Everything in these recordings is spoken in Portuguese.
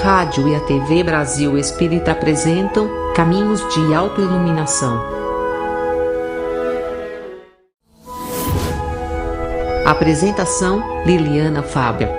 rádio e a TV Brasil Espírita apresentam Caminhos de Autoiluminação. Apresentação: Liliana Fábio.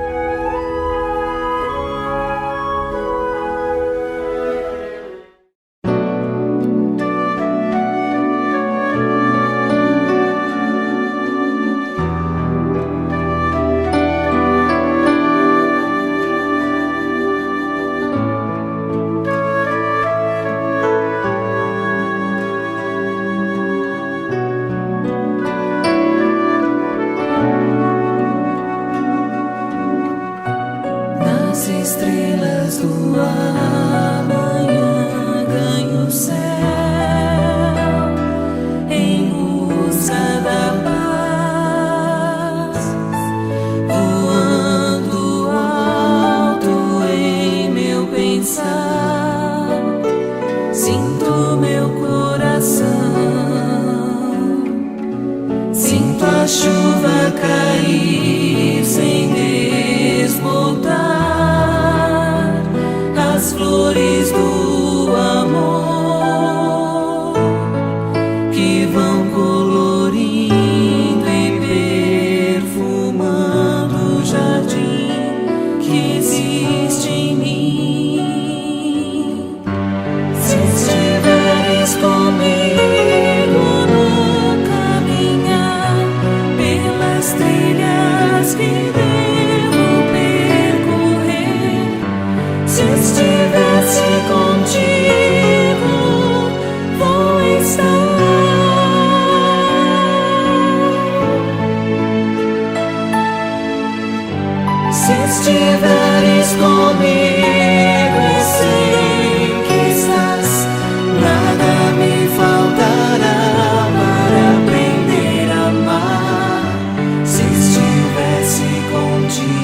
Estrelas do amanhã ganham o céu em busca da paz, voando alto em meu pensar. Sinto meu coração, sinto a chuva cair sem desbotar. As flores do amor que vão colorindo e perfumando o jardim que existe em mim. Se estiveres comigo no caminhar pelas trilhas que devo percorrer, se estivesse contigo, vou estar. Se estiveres comigo e sei que estás, nada me faltará para aprender a amar. Se estivesse contigo,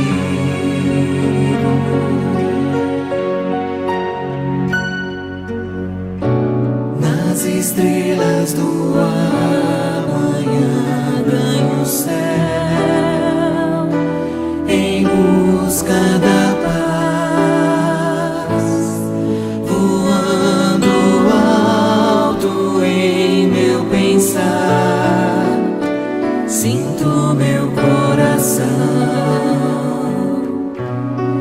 as estrelas do amanhã ganham o céu em busca da paz, voando alto em meu pensar. Sinto meu coração,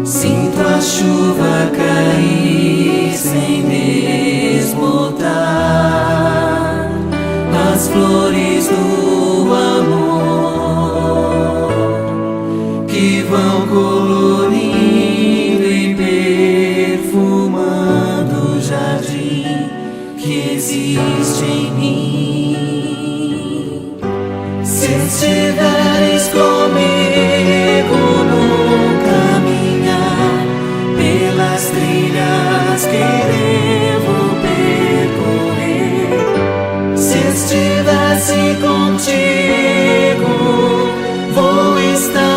sinto a chuva cair sem desbotar. As flores do amor que vão colorindo e perfumando o jardim que existe em mim. Se estiveres comigo no caminhar pelas trilhas que devo percorrer, se estivesse contigo, vou estar.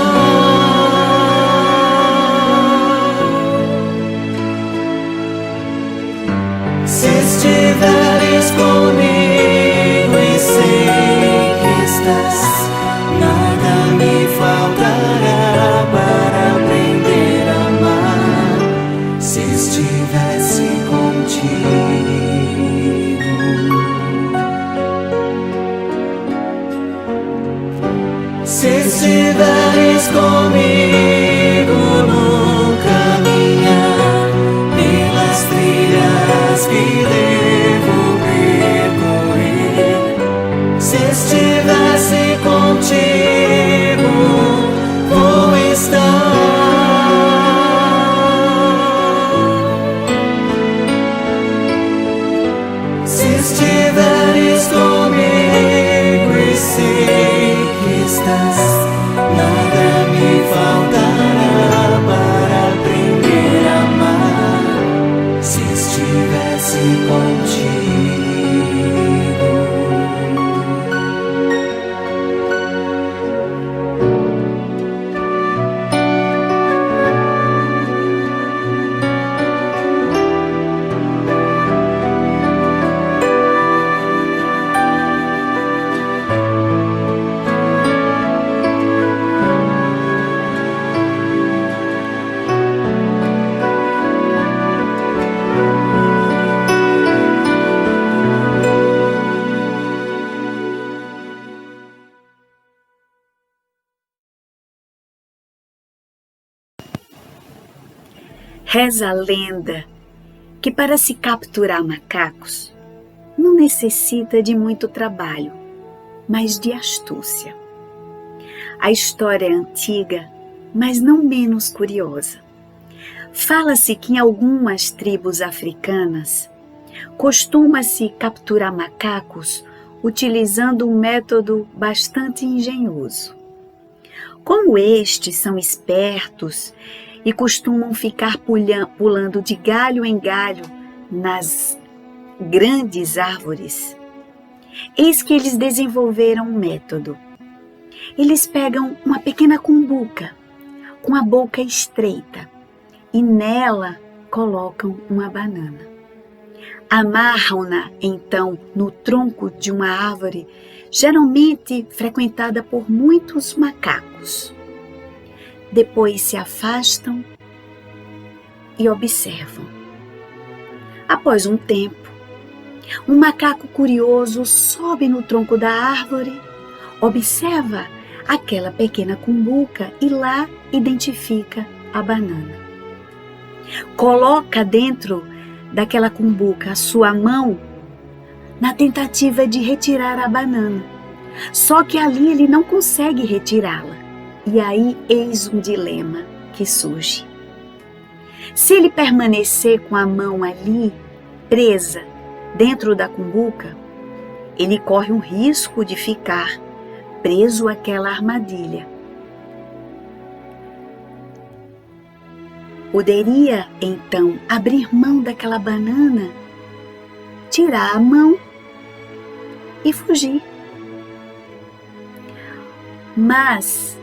Se estiveres comigo Reza a lenda que para se capturar macacos não necessita de muito trabalho, mas de astúcia. A história é antiga, mas não menos curiosa. Fala-se que em algumas tribos africanas costuma-se capturar macacos utilizando um método bastante engenhoso. Como estes são espertos e costumam ficar pulando de galho em galho nas grandes árvores, eis que eles desenvolveram um método. Eles pegam uma pequena cumbuca com a boca estreita e nela colocam uma banana. Amarram-na então no tronco de uma árvore, geralmente frequentada por muitos macacos. Depois se afastam e observam. Após um tempo, um macaco curioso sobe no tronco da árvore, observa aquela pequena cumbuca e lá identifica a banana. Coloca dentro daquela cumbuca a sua mão na tentativa de retirar a banana. Só que ali ele não consegue retirá-la. E aí eis um dilema que surge. Se ele permanecer com a mão ali, presa dentro da cumbuca, ele corre um risco de ficar preso àquela armadilha. Poderia, então, abrir mão daquela banana, tirar a mão e fugir. Mas,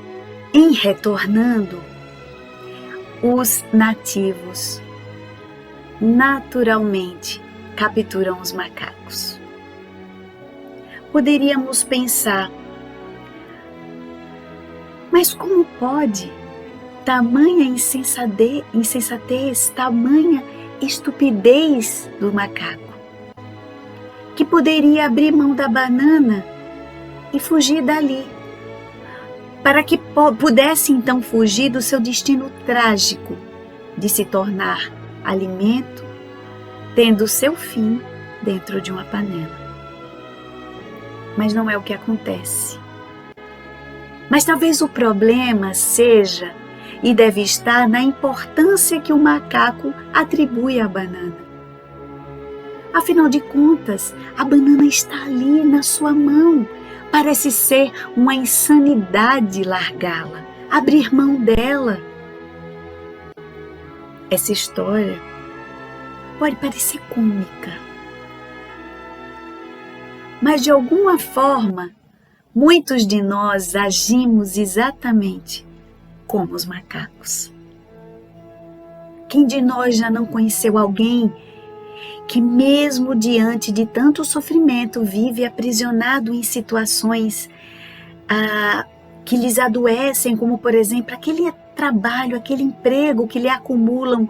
em retornando, os nativos naturalmente capturam os macacos. Poderíamos pensar, mas como pode? Tamanha insensatez, tamanha estupidez do macaco, que poderia abrir mão da banana e fugir dali, para que pudesse então fugir do seu destino trágico de se tornar alimento, tendo seu fim dentro de uma panela. Mas não é o que acontece. Mas talvez o problema seja e deve estar na importância que o macaco atribui à banana. Afinal de contas, a banana está ali na sua mão. Parece ser uma insanidade largá-la, abrir mão dela. Essa história pode parecer cômica, mas de alguma forma, muitos de nós agimos exatamente como os macacos. Quem de nós já não conheceu alguém que mesmo diante de tanto sofrimento vive aprisionado em situações que lhes adoecem, como por exemplo aquele trabalho, aquele emprego que lhe acumulam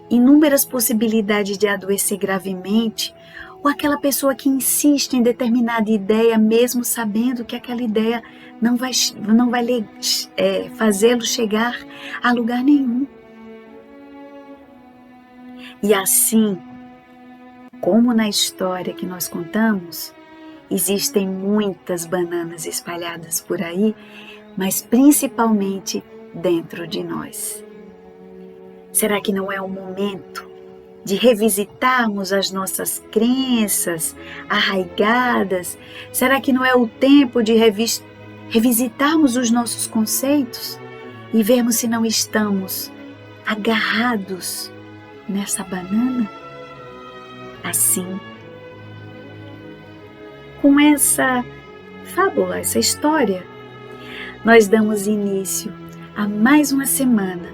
inúmeras possibilidades de adoecer gravemente, ou aquela pessoa que insiste em determinada ideia mesmo sabendo que aquela ideia não vai fazê-lo chegar a lugar nenhum. E assim, como na história que nós contamos, existem muitas bananas espalhadas por aí, mas principalmente dentro de nós. Será que não é o momento de revisitarmos as nossas crenças arraigadas? Será que não é o tempo de revisitarmos os nossos conceitos e vermos se não estamos agarrados nessa banana? Assim, com essa fábula, essa história, nós damos início a mais uma semana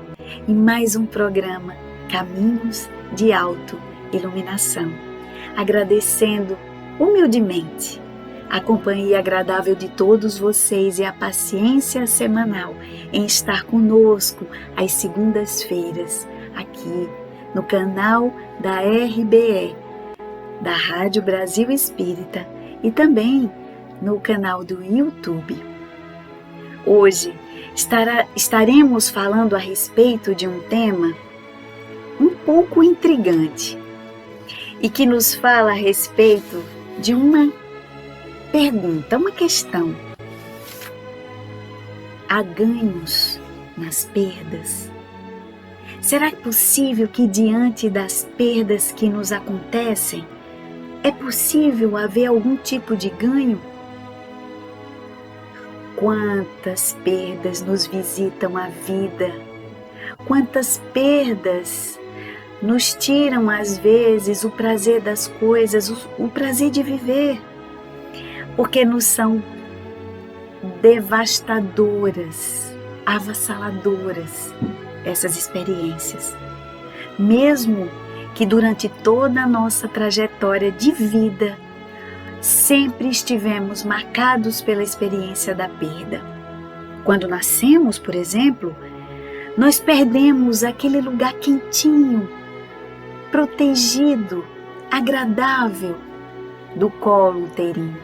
e mais um programa Caminhos de Autoiluminação, agradecendo humildemente a companhia agradável de todos vocês e a paciência semanal em estar conosco às segundas-feiras, aqui no canal da RBE, da Rádio Brasil Espírita, e também no canal do YouTube. Hoje estaremos falando a respeito de um pouco intrigante e que nos fala a respeito de uma pergunta, uma questão. Há ganhos nas perdas? Será possível que diante das perdas que nos acontecem, é possível haver algum tipo de ganho? Quantas perdas nos visitam a vida? Quantas perdas nos tiram às vezes o prazer das coisas, o prazer de viver? Porque nos são devastadoras, avassaladoras essas experiências. Mesmo que durante toda a nossa trajetória de vida, sempre estivemos marcados pela experiência da perda. Quando nascemos, por exemplo, nós perdemos aquele lugar quentinho, protegido, agradável do colo uterino.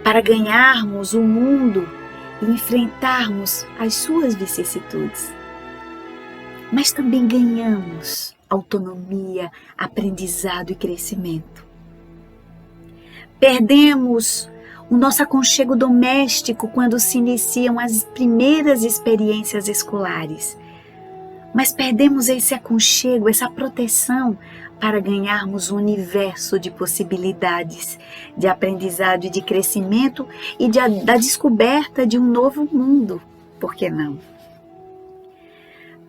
Para ganharmos o mundo e enfrentarmos as suas vicissitudes. Mas também ganhamos autonomia, aprendizado e crescimento. Perdemos o nosso aconchego doméstico quando se iniciam as primeiras experiências escolares. Mas perdemos esse aconchego, essa proteção para ganharmos um universo de possibilidades, de aprendizado e de crescimento e da descoberta de um novo mundo. Por que não?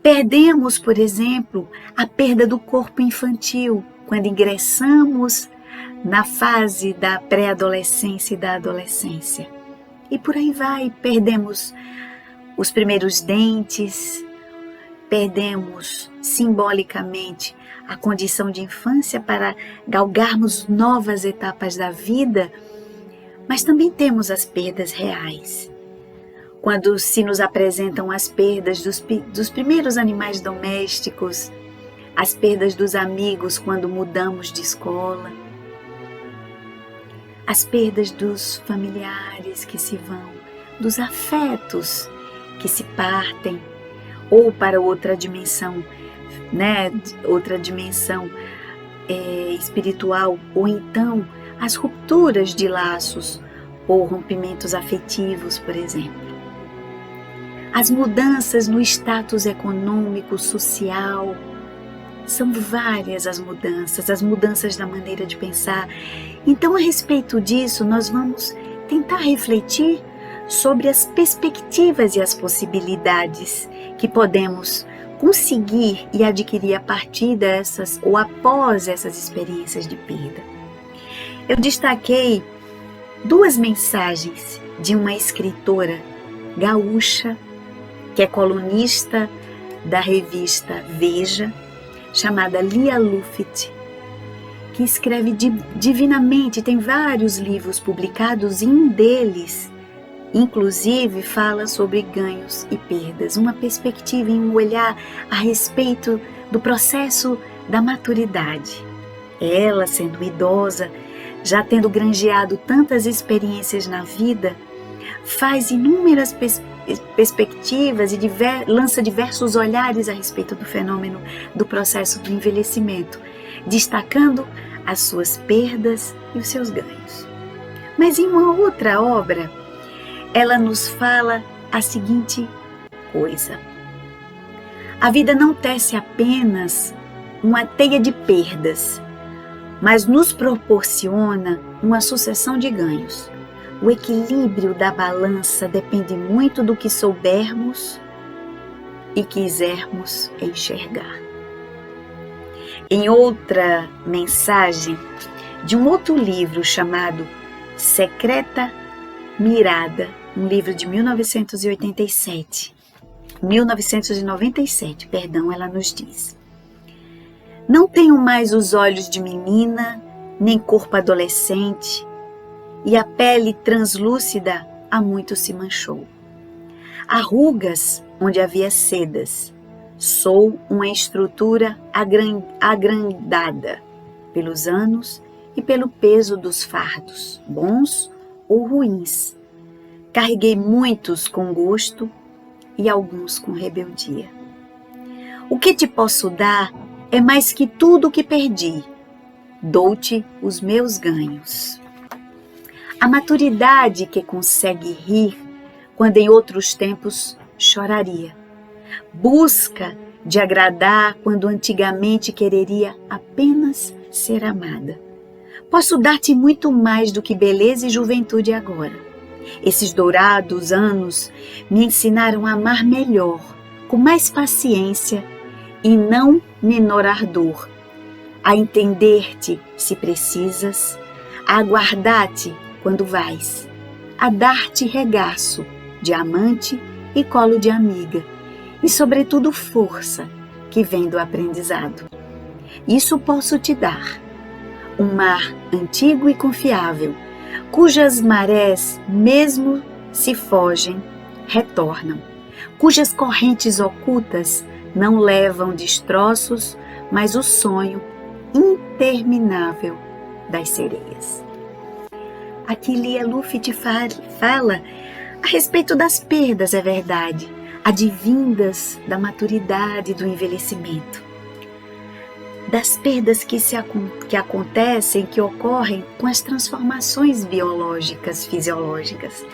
Perdemos, por exemplo, a perda do corpo infantil, quando ingressamos na fase da pré-adolescência e da adolescência. E por aí vai, perdemos os primeiros dentes, perdemos simbolicamente a condição de infância para galgarmos novas etapas da vida, mas também temos as perdas reais. Quando se nos apresentam as perdas dos primeiros animais domésticos, as perdas dos amigos quando mudamos de escola, as perdas dos familiares que se vão, dos afetos que se partem, ou para outra dimensão, outra dimensão espiritual, ou então as rupturas de laços ou rompimentos afetivos, por exemplo. As mudanças no status econômico, social, são várias as mudanças da maneira de pensar. Então, a respeito disso, nós vamos tentar refletir sobre as perspectivas e as possibilidades que podemos conseguir e adquirir a partir dessas ou após essas experiências de perda. Eu destaquei 2 mensagens de uma escritora gaúcha, que é colunista da revista Veja, chamada Lia Luft, que escreve divinamente, tem vários livros publicados e um deles, inclusive, fala sobre ganhos e perdas, uma perspectiva e um olhar a respeito do processo da maturidade. Ela, sendo idosa, já tendo granjeado tantas experiências na vida, faz inúmeras perspectivas e lança diversos olhares a respeito do fenômeno do processo do envelhecimento, destacando as suas perdas e os seus ganhos. Mas em uma outra obra, ela nos fala a seguinte coisa: a vida não tece apenas uma teia de perdas, mas nos proporciona uma sucessão de ganhos. O equilíbrio da balança depende muito do que soubermos e quisermos enxergar. Em outra mensagem de um outro livro chamado Secreta Mirada, um livro de 1997, ela nos diz: não tenho mais os olhos de menina, nem corpo adolescente, e a pele translúcida há muito se manchou. Há rugas onde havia sedas. Sou uma estrutura agrandada pelos anos e pelo peso dos fardos, bons ou ruins. Carreguei muitos com gosto e alguns com rebeldia. O que te posso dar é mais que tudo o que perdi. Dou-te os meus ganhos. A maturidade que consegue rir quando em outros tempos choraria. Busca de agradar quando antigamente quereria apenas ser amada. Posso dar-te muito mais do que beleza e juventude agora. Esses dourados anos me ensinaram a amar melhor, com mais paciência e não menor ardor, a entender-te se precisas, a aguardar-te quando vais, a dar-te regaço de amante e colo de amiga, e sobretudo força que vem do aprendizado. Isso posso te dar, um mar antigo e confiável, cujas marés, mesmo se fogem, retornam, cujas correntes ocultas não levam destroços, mas o sonho interminável das sereias. Aqui Lia Luft te fala a respeito das perdas, é verdade, advindas da maturidade, do envelhecimento. Das perdas que acontecem, que ocorrem com as transformações biológicas, fisiológicas.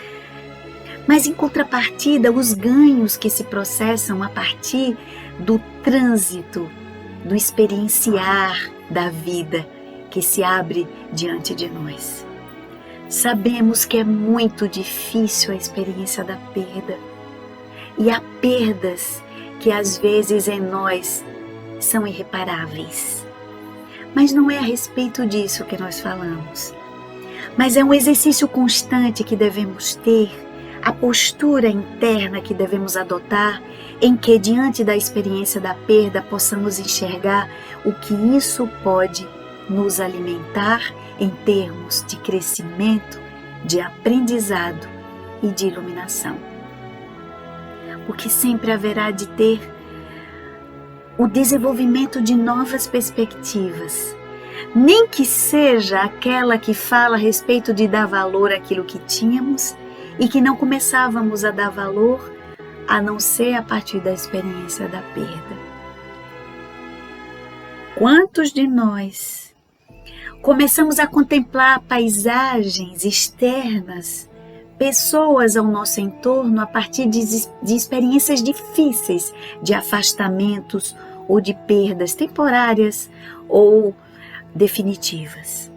Mas, em contrapartida, os ganhos que se processam a partir do trânsito, do experienciar da vida que se abre diante de nós. Sabemos que é muito difícil a experiência da perda. E há perdas que às vezes em nós são irreparáveis. Mas não é a respeito disso que nós falamos. Mas é um exercício constante que devemos ter, a postura interna que devemos adotar, em que diante da experiência da perda possamos enxergar o que isso pode nos alimentar em termos de crescimento, de aprendizado e de iluminação. Porque sempre haverá de ter o desenvolvimento de novas perspectivas, nem que seja aquela que fala a respeito de dar valor àquilo que tínhamos e que não começávamos a dar valor a não ser a partir da experiência da perda. Quantos de nós começamos a contemplar paisagens externas, pessoas ao nosso entorno a partir de experiências difíceis, de afastamentos ou de perdas temporárias ou definitivas?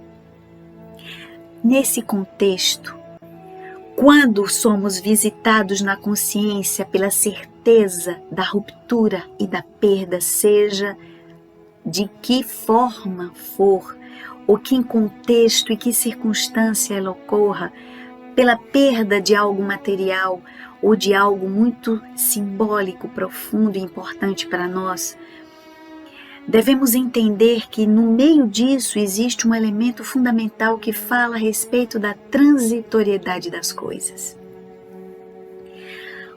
Nesse contexto, quando somos visitados na consciência pela certeza da ruptura e da perda, seja de que forma for, ou que em contexto e que circunstância ela ocorra, pela perda de algo material ou de algo muito simbólico, profundo e importante para nós, devemos entender que no meio disso existe um elemento fundamental que fala a respeito da transitoriedade das coisas.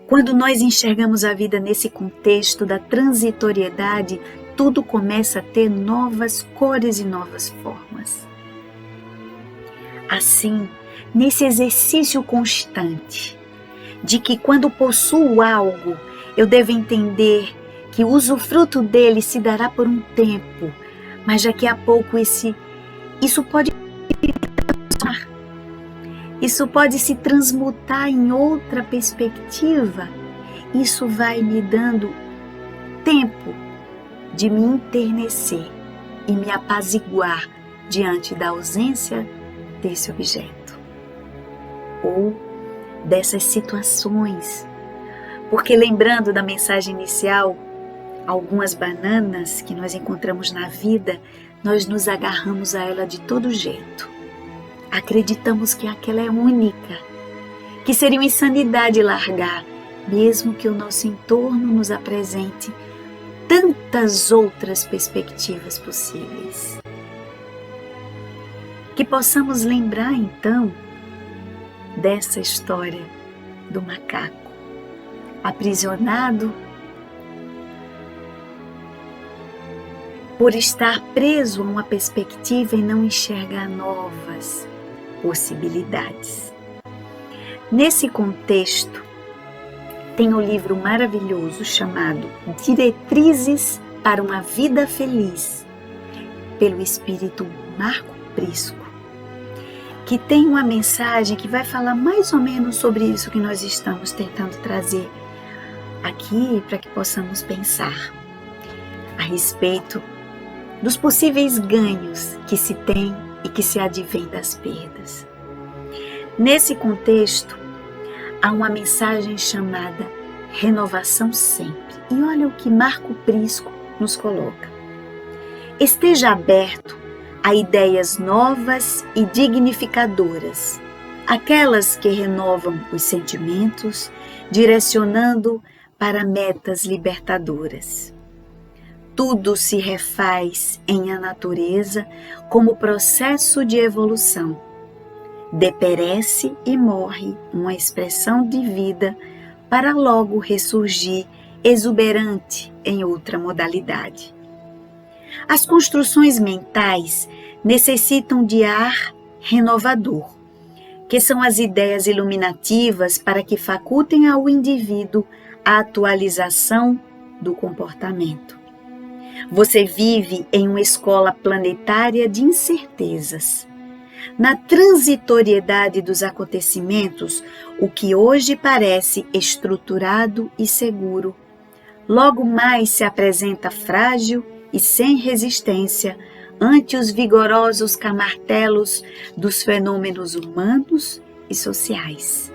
Quando nós enxergamos a vida nesse contexto da transitoriedade, tudo começa a ter novas cores e novas formas. Assim, nesse exercício constante de que quando possuo algo, eu devo entender que o usufruto dele se dará por um tempo, mas daqui a pouco isso pode se transmutar em outra perspectiva. Isso vai me dando tempo de me enternecer e me apaziguar diante da ausência desse objeto ou dessas situações. Porque, lembrando da mensagem inicial, algumas bananas que nós encontramos na vida, nós nos agarramos a ela de todo jeito. Acreditamos que aquela é única, que seria uma insanidade largar, mesmo que o nosso entorno nos apresente tantas outras perspectivas possíveis. Que possamos lembrar então dessa história do macaco aprisionado por estar preso a uma perspectiva e não enxergar novas possibilidades. Nesse contexto, tem um livro maravilhoso chamado Diretrizes para uma Vida Feliz, pelo espírito Marco Prisco, que tem uma mensagem que vai falar mais ou menos sobre isso que nós estamos tentando trazer aqui para que possamos pensar a respeito dos possíveis ganhos que se tem e que se advém das perdas. Nesse contexto, há uma mensagem chamada Renovação Sempre. E olha o que Marco Prisco nos coloca. Esteja aberto a ideias novas e dignificadoras, aquelas que renovam os sentimentos, direcionando para metas libertadoras. Tudo se refaz em a natureza como processo de evolução. Deperece e morre uma expressão de vida para logo ressurgir exuberante em outra modalidade. As construções mentais necessitam de ar renovador, que são as ideias iluminativas para que facultem ao indivíduo a atualização do comportamento. Você vive em uma escola planetária de incertezas. Na transitoriedade dos acontecimentos, o que hoje parece estruturado e seguro, logo mais se apresenta frágil e sem resistência ante os vigorosos camartelos dos fenômenos humanos e sociais.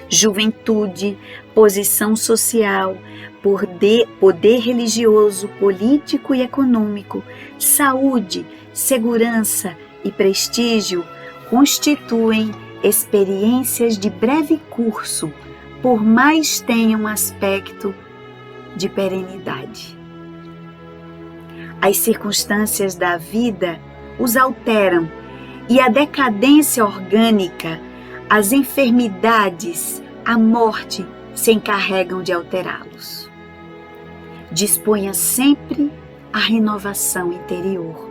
Juventude, posição social, poder religioso, político e econômico, saúde, segurança e prestígio constituem experiências de breve curso, por mais tenham aspecto de perenidade. As circunstâncias da vida os alteram e a decadência orgânica, as enfermidades, a morte se encarregam de alterá-los. Disponha sempre a renovação interior,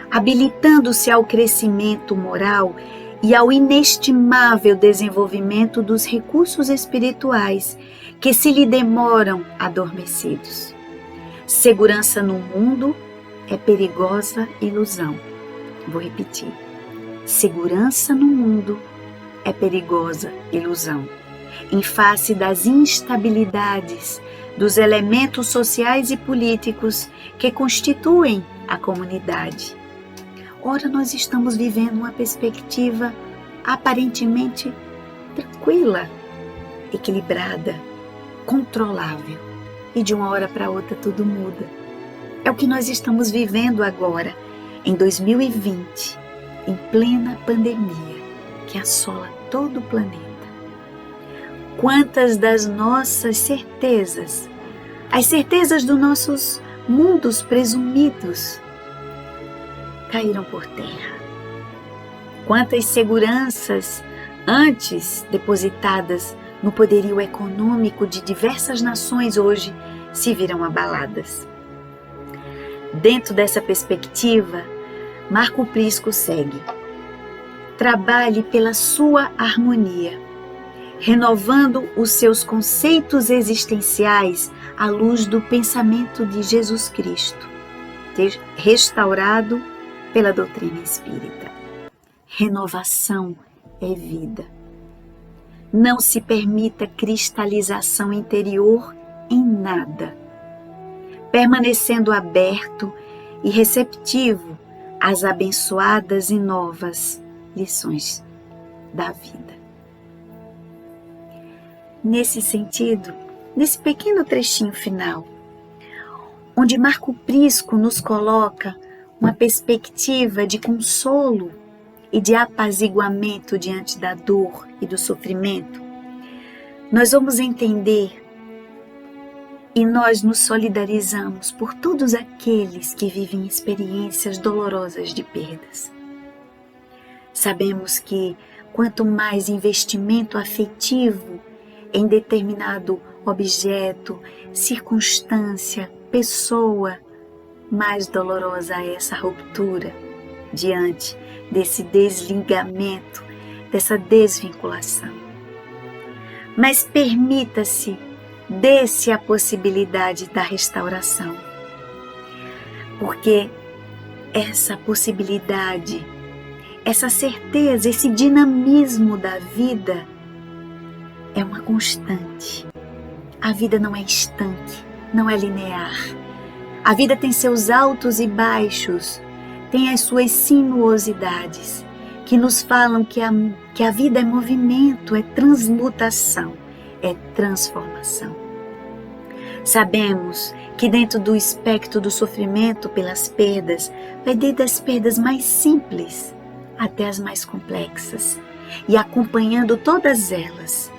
habilitando-se ao crescimento moral e ao inestimável desenvolvimento dos recursos espirituais que se lhe demoram adormecidos. Segurança no mundo é perigosa ilusão. Vou repetir. Segurança no mundo é perigosa ilusão. Em face das instabilidades dos elementos sociais e políticos que constituem a comunidade. Ora, nós estamos vivendo uma perspectiva aparentemente tranquila, equilibrada, controlável. E de uma hora para outra tudo muda. É o que nós estamos vivendo agora, em 2020, em plena pandemia, que assola todo o planeta. Quantas das nossas certezas, as certezas dos nossos mundos presumidos, caíram por terra? Quantas seguranças antes depositadas no poderio econômico de diversas nações hoje se viram abaladas? Dentro dessa perspectiva, Marco Prisco segue. Trabalhe pela sua harmonia, renovando os seus conceitos existenciais à luz do pensamento de Jesus Cristo, restaurado pela doutrina espírita. Renovação é vida. Não se permita cristalização interior em nada, permanecendo aberto e receptivo às abençoadas e novas lições da vida. Nesse sentido, nesse pequeno trechinho final, onde Marco Prisco nos coloca uma perspectiva de consolo e de apaziguamento diante da dor e do sofrimento, nós vamos entender e nós nos solidarizamos por todos aqueles que vivem experiências dolorosas de perdas. Sabemos que quanto mais investimento afetivo em determinado objeto, circunstância, pessoa, mais dolorosa é essa ruptura diante desse desligamento, dessa desvinculação. mas permita-se, dê-se a possibilidade da restauração. Porque essa possibilidade, essa certeza, esse dinamismo da vida é uma constante. A vida não é estanque, não é linear. A vida tem seus altos e baixos, tem as suas sinuosidades, que nos falam que a vida é movimento, é transmutação, é transformação. Sabemos que dentro do espectro do sofrimento pelas perdas, vai desde as perdas mais simples até as mais complexas, e acompanhando todas elas,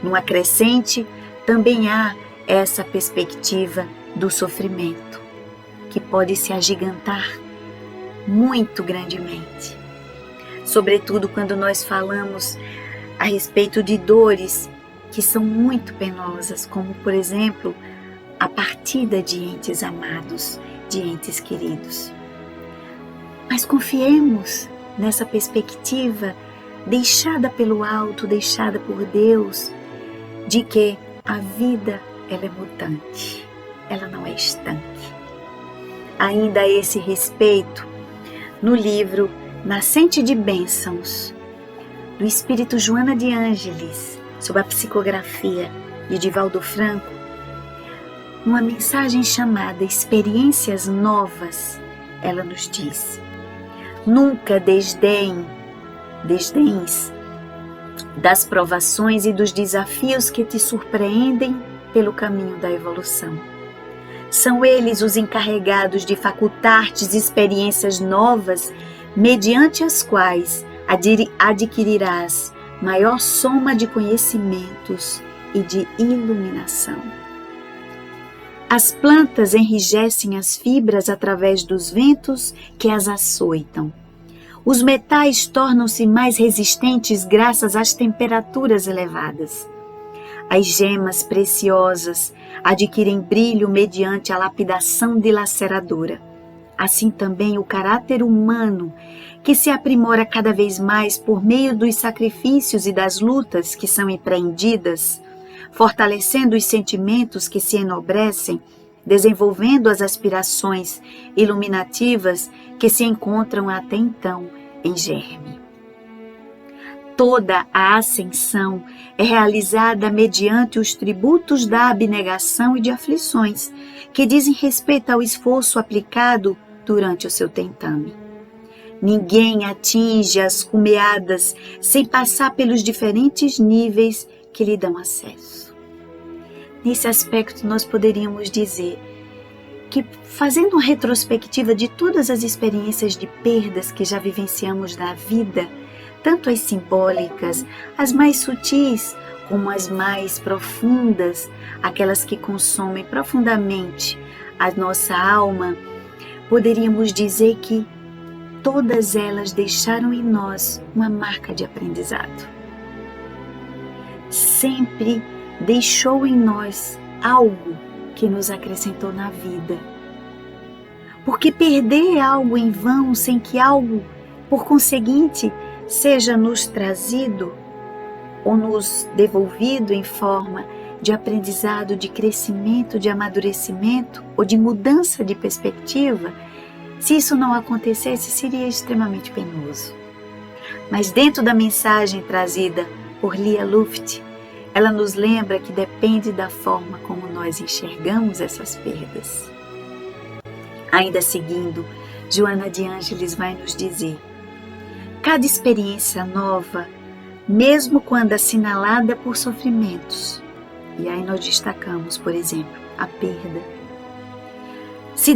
numa crescente, também há essa perspectiva do sofrimento, que pode se agigantar muito grandemente. Sobretudo quando nós falamos a respeito de dores que são muito penosas, como, por exemplo, a partida de entes amados, de entes queridos. Mas confiemos nessa perspectiva deixada pelo alto, deixada por Deus, de que a vida ela é mutante, ela não é estanque. Ainda a esse respeito, no livro Nascente de Bênçãos, do Espírito Joana de Ângeles, sob a psicografia de Divaldo Franco, uma mensagem chamada Experiências Novas, ela nos diz: nunca desdéns das provações e dos desafios que te surpreendem pelo caminho da evolução. São eles os encarregados de facultar-te experiências novas, mediante as quais adquirirás maior soma de conhecimentos e de iluminação. As plantas enrijecem as fibras através dos ventos que as açoitam. Os metais tornam-se mais resistentes graças às temperaturas elevadas. As gemas preciosas adquirem brilho mediante a lapidação dilaceradora. Assim também o caráter humano, que se aprimora cada vez mais por meio dos sacrifícios e das lutas que são empreendidas, fortalecendo os sentimentos que se enobrecem, desenvolvendo as aspirações iluminativas que se encontram até então em germe. Toda a ascensão é realizada mediante os tributos da abnegação e de aflições, que dizem respeito ao esforço aplicado durante o seu tentame. Ninguém atinge as cumeadas sem passar pelos diferentes níveis que lhe dão acesso. Nesse aspecto, nós poderíamos dizer que, fazendo uma retrospectiva de todas as experiências de perdas que já vivenciamos na vida, tanto as simbólicas, as mais sutis, como as mais profundas, aquelas que consomem profundamente a nossa alma, poderíamos dizer que todas elas deixaram em nós uma marca de aprendizado. Sempre deixou em nós algo que nos acrescentou na vida. Porque perder algo em vão sem que algo, por conseguinte, seja nos trazido ou nos devolvido em forma de aprendizado, de crescimento, de amadurecimento ou de mudança de perspectiva, se isso não acontecesse, seria extremamente penoso. Mas dentro da mensagem trazida por Lia Luft, ela nos lembra que depende da forma como nós enxergamos essas perdas. Ainda seguindo, Joana de Ângeles vai nos dizer: cada experiência nova, mesmo quando assinalada por sofrimentos, e aí nós destacamos, por exemplo, a perda, se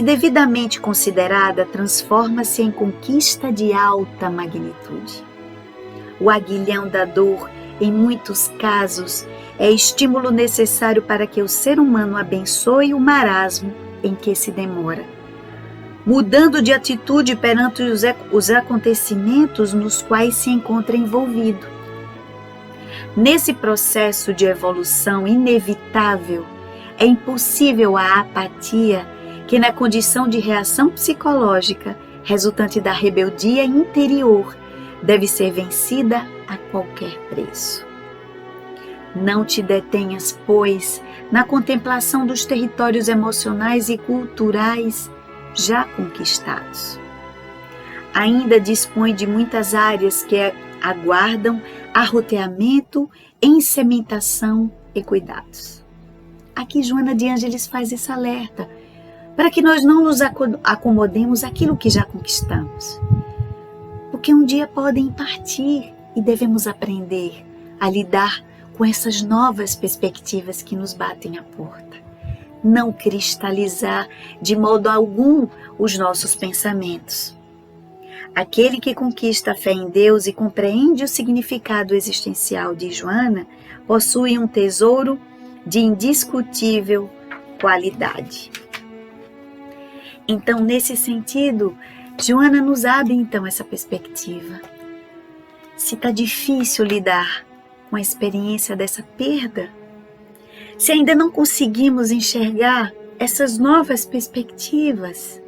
devidamente considerada, transforma-se em conquista de alta magnitude. O aguilhão da dor, em muitos casos, é estímulo necessário para que o ser humano abençoe o marasmo em que se demora, mudando de atitude perante os acontecimentos nos quais se encontra envolvido. Nesse processo de evolução inevitável, é impossível a apatia que, na condição de reação psicológica resultante da rebeldia interior, deve ser vencida a qualquer preço. Não te detenhas, pois, na contemplação dos territórios emocionais e culturais já conquistados. Ainda dispõe de muitas áreas que aguardam arroteamento, ensementação e cuidados. Aqui Joana de Ângeles faz esse alerta, para que nós não nos acomodemos àquilo que já conquistamos. Porque um dia podem partir e devemos aprender a lidar com essas novas perspectivas que nos batem à porta. Não cristalizar de modo algum os nossos pensamentos. Aquele que conquista a fé em Deus e compreende o significado existencial de Joana possui um tesouro de indiscutível qualidade. Então, nesse sentido, Joana nos abre então essa perspectiva. Se está difícil lidar com a experiência dessa perda, se ainda não conseguimos enxergar essas novas perspectivas,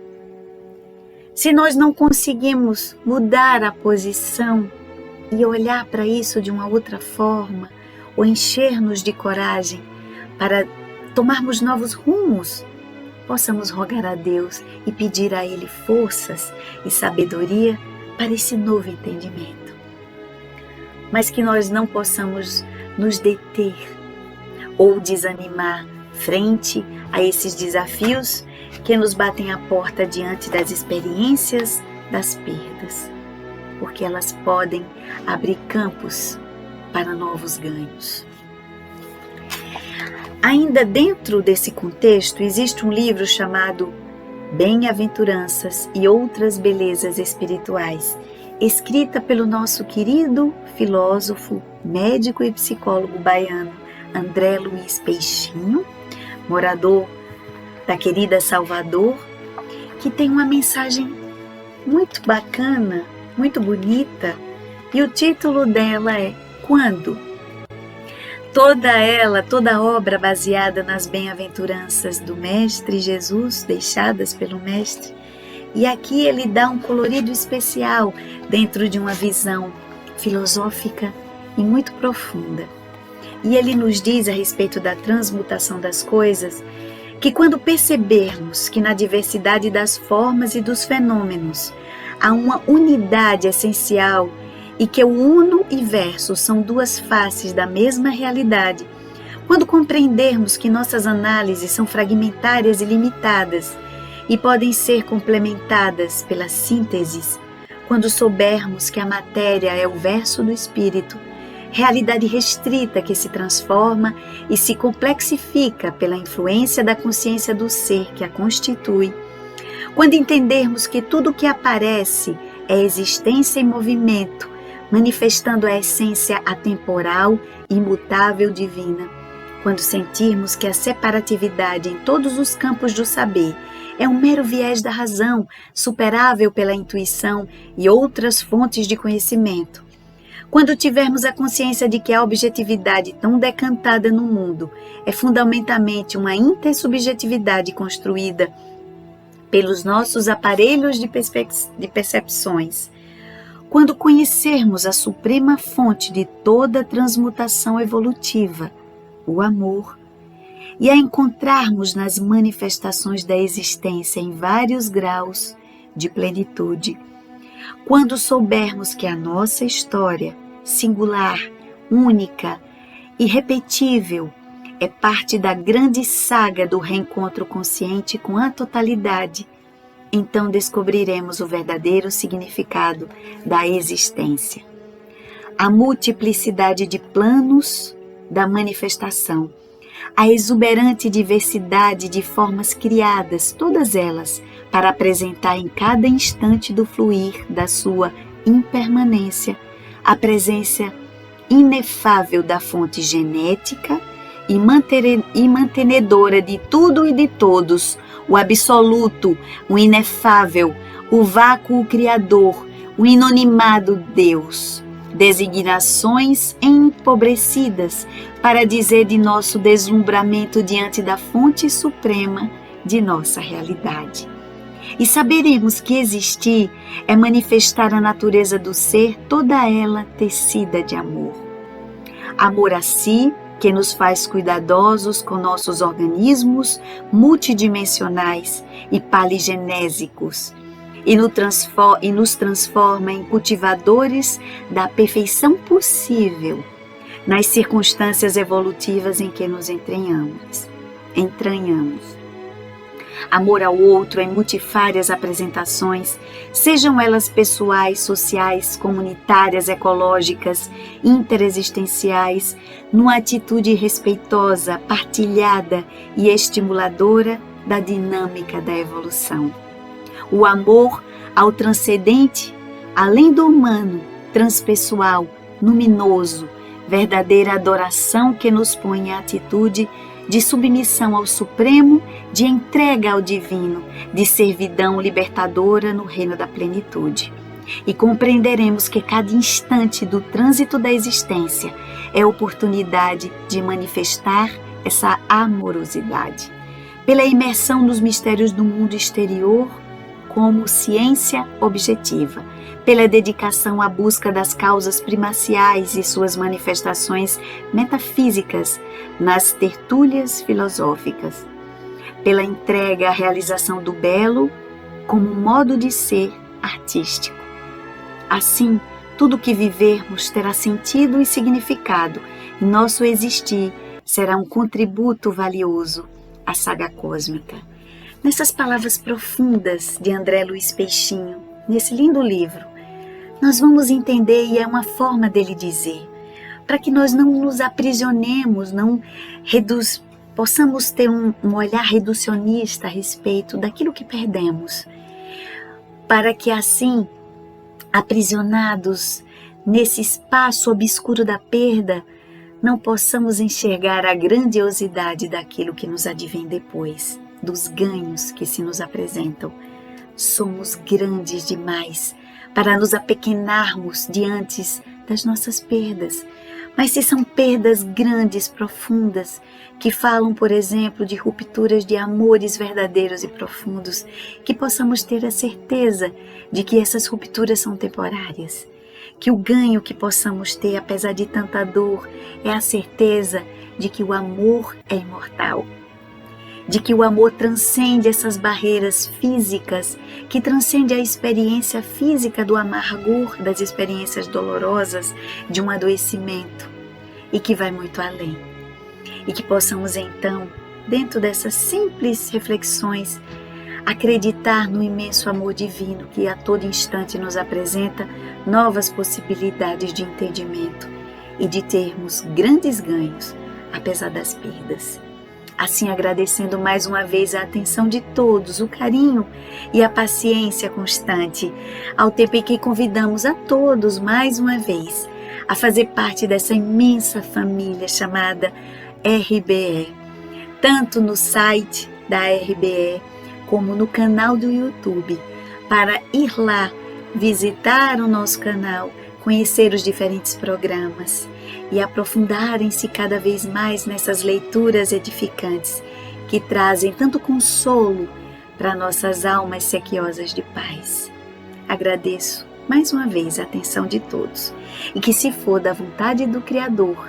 se nós não conseguimos mudar a posição e olhar para isso de uma outra forma, ou encher-nos de coragem para tomarmos novos rumos, possamos rogar a Deus e pedir a Ele forças e sabedoria para esse novo entendimento. Mas que nós não possamos nos deter ou desanimar frente a esses desafios que nos batem à porta diante das experiências das perdas, porque elas podem abrir campos para novos ganhos. Ainda dentro desse contexto, existe um livro chamado Bem-aventuranças e Outras Belezas Espirituais, escrita pelo nosso querido filósofo, médico e psicólogo baiano André Luiz Peixinho, morador da querida Salvador, que tem uma mensagem muito bacana, muito bonita, e o título dela é Quando? Toda obra baseada nas bem-aventuranças do Mestre Jesus, deixadas pelo Mestre, e aqui ele dá um colorido especial dentro de uma visão filosófica e muito profunda. E ele nos diz a respeito da transmutação das coisas, que quando percebermos que na diversidade das formas e dos fenômenos há uma unidade essencial e que o uno e verso são duas faces da mesma realidade, quando compreendermos que nossas análises são fragmentárias e limitadas e podem ser complementadas pela síntese, quando soubermos que a matéria é o verso do espírito, realidade restrita que se transforma e se complexifica pela influência da consciência do ser que a constitui, quando entendermos que tudo o que aparece é existência em movimento, manifestando a essência atemporal, imutável, divina, quando sentirmos que a separatividade em todos os campos do saber é um mero viés da razão, superável pela intuição e outras fontes de conhecimento, quando tivermos a consciência de que a objetividade tão decantada no mundo é fundamentalmente uma intersubjetividade construída pelos nossos aparelhos de percepções, quando conhecermos a suprema fonte de toda transmutação evolutiva, o amor, e a encontrarmos nas manifestações da existência em vários graus de plenitude, quando soubermos que a nossa história, singular, única, irrepetível, é parte da grande saga do reencontro consciente com a totalidade, então descobriremos o verdadeiro significado da existência. A multiplicidade de planos da manifestação, a exuberante diversidade de formas criadas, todas elas, para apresentar em cada instante do fluir da sua impermanência a presença inefável da fonte genética e mantenedora de tudo e de todos, o absoluto, o inefável, o vácuo criador, o inanimado Deus. Designações empobrecidas para dizer de nosso deslumbramento diante da fonte suprema de nossa realidade. E saberemos que existir é manifestar a natureza do ser, toda ela tecida de amor. Amor a si, que nos faz cuidadosos com nossos organismos multidimensionais e paligenésicos, e nos transforma em cultivadores da perfeição possível nas circunstâncias evolutivas em que nos entranhamos. Amor ao outro em multifárias apresentações, sejam elas pessoais, sociais, comunitárias, ecológicas, interexistenciais, numa atitude respeitosa, partilhada e estimuladora da dinâmica da evolução. O amor ao transcendente, além do humano, transpessoal, luminoso, verdadeira adoração que nos põe em atitude de submissão ao Supremo, de entrega ao Divino, de servidão libertadora no reino da plenitude. E compreenderemos que cada instante do trânsito da existência é oportunidade de manifestar essa amorosidade. Pela imersão nos mistérios do mundo exterior, como ciência objetiva, pela dedicação à busca das causas primaciais e suas manifestações metafísicas nas tertúlias filosóficas, pela entrega à realização do belo como modo de ser artístico. Assim, tudo que vivermos terá sentido e significado, e nosso existir será um contributo valioso à saga cósmica. Nessas palavras profundas de André Luiz Peixinho, nesse lindo livro, nós vamos entender, e é uma forma dele dizer, para que nós não nos aprisionemos, possamos ter um olhar reducionista a respeito daquilo que perdemos, para que assim, aprisionados nesse espaço obscuro da perda, não possamos enxergar a grandiosidade daquilo que nos advém depois, dos ganhos que se nos apresentam. Somos grandes demais para nos apequenarmos diante das nossas perdas. Mas se são perdas grandes, profundas, que falam, por exemplo, de rupturas de amores verdadeiros e profundos, que possamos ter a certeza de que essas rupturas são temporárias, que o ganho que possamos ter, apesar de tanta dor, é a certeza de que o amor é imortal, de que o amor transcende essas barreiras físicas, que transcende a experiência física do amargor, das experiências dolorosas, de um adoecimento, e que vai muito além. E que possamos então, dentro dessas simples reflexões, acreditar no imenso amor divino que a todo instante nos apresenta novas possibilidades de entendimento e de termos grandes ganhos, apesar das perdas. Assim, agradecendo mais uma vez a atenção de todos, o carinho e a paciência constante, ao tempo em que convidamos a todos mais uma vez a fazer parte dessa imensa família chamada RBE, tanto no site da RBE como no canal do YouTube, para ir lá visitar o nosso canal, conhecer os diferentes programas e aprofundarem-se cada vez mais nessas leituras edificantes que trazem tanto consolo para nossas almas sequiosas de paz. Agradeço mais uma vez a atenção de todos e que, se for da vontade do Criador,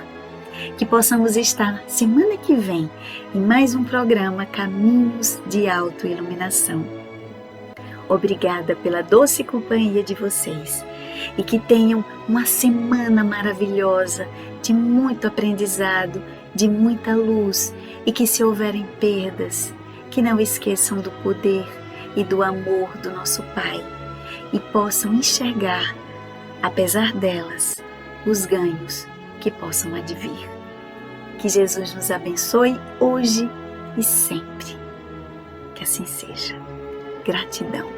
que possamos estar semana que vem em mais um programa Caminhos de Autoiluminação. Obrigada pela doce companhia de vocês e que tenham uma semana maravilhosa, de muito aprendizado, de muita luz, e que, se houverem perdas, que não esqueçam do poder e do amor do nosso Pai e possam enxergar, apesar delas, os ganhos que possam advir. Que Jesus nos abençoe hoje e sempre. Que assim seja. Gratidão.